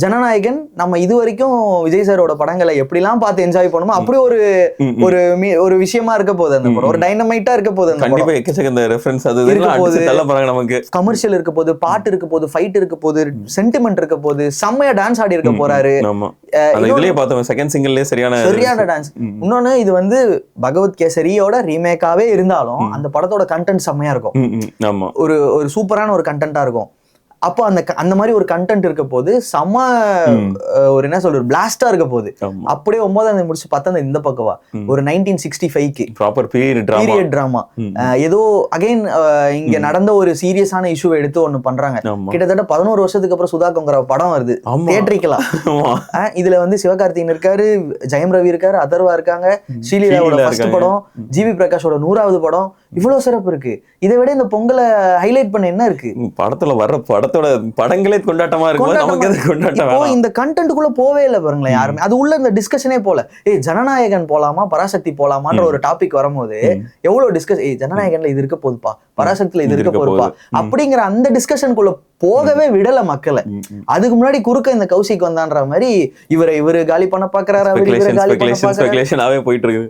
ஜனநாயகன் நம்ம இது வரைக்கும் விஜய் சாரோட படங்களை எப்படிலாம் பார்த்து என்ஜாய் பண்ணுமோ அப்படி ஒரு ஒரு விஷயமா இருக்க போகுது அந்த படம். ஒரு டைனமைட்டா இருக்க போகுது அந்த கண்டிப்பா. எக்கச்சக்க இந்த ரெஃபரன்ஸ் அது நமக்கு கமர்ஷியல் இருக்க போகுது, பாட்டு இருக்க போகுது, ஃபைட் இருக்க போகுது, சென்டிமெண்ட் இருக்க போகுது, செம்மையா டான்ஸ் ஆடி இருக்க போறாரு. இதுலயே பார்த்தோம் செகண்ட் சிங்கிள்லயே சரியான டான்ஸ். இன்னொன்னு இது வந்து பகவத் கேசரியோட ரீமேக்காவே இருந்தாலும் அந்த படத்தோட கண்டென்ட் செம்மையா இருக்கும். ஒரு சூப்பரான ஒரு கண்டென்ட்டா இருக்கும். அப்போ அந்த மாதிரி ஒரு கண்டென்ட் இருக்க போது செம்ம ஒரு என்ன சொல்ற பிளாஸ்டா இருக்க போகுது. அப்படியே 9ஆம் முடிச்சு 10ஆம் இந்த பக்கவா ஒரு 1965க்கு ப்ராப்பர் பீரியட் டிராமா ஏதோ அகைன் இங்க நடந்த ஒரு சீரியஸான இஷ்யூவை எடுத்து ஒண்ணு பண்றாங்க. கிட்டத்தட்ட 11 வருஷத்துக்கு அப்புறம் சுதா கொங்கரா படம் வருது தியேட்டரிக்கலா. இதுல வந்து சிவகார்த்திகேயன் இருக்காரு, ஜெயம் ரவி இருக்காரு, அதர்வா இருக்காங்க, ஸ்ரீலீலாவோட ஃபர்ஸ்ட் படம், ஜிவி பிரகாஷோட 100வது படம். இவ்வளவு சிறப்பு இருக்கு. இதை விட இந்த பொங்கலை ஹைலைட் பண்ண என்ன இருக்கு? படத்துல வர்ற படத்தோட படங்களே கொண்டாட்டமா இருக்கும். இந்த கண்டென்ட்டுக்குள்ள போவே இல்லை பாருங்களேன் யாருமே. அது உள்ள இந்த டிஸ்கஷனே போல. ஜனநாயகன் போலாமா பராசக்தி போலாமான்ற ஒரு டாபிக் வரும்போது எவ்வளவு டிஸ்கஸ், ஜனநாயகன்ல இது இருக்க போதுப்பா, பராசக்தியில இது இருக்க போதுப்பா அப்படிங்கிற அந்த டிஸ்கஷனுக்குள்ள போகவே விடல மக்களை. அதுக்கு முன்னாடி குறுக்க இந்த கௌசிக் வந்தான்ற மாதிரி இவரு காலி பண்ண பாக்குறாரு, போயிட்டு இருக்கு.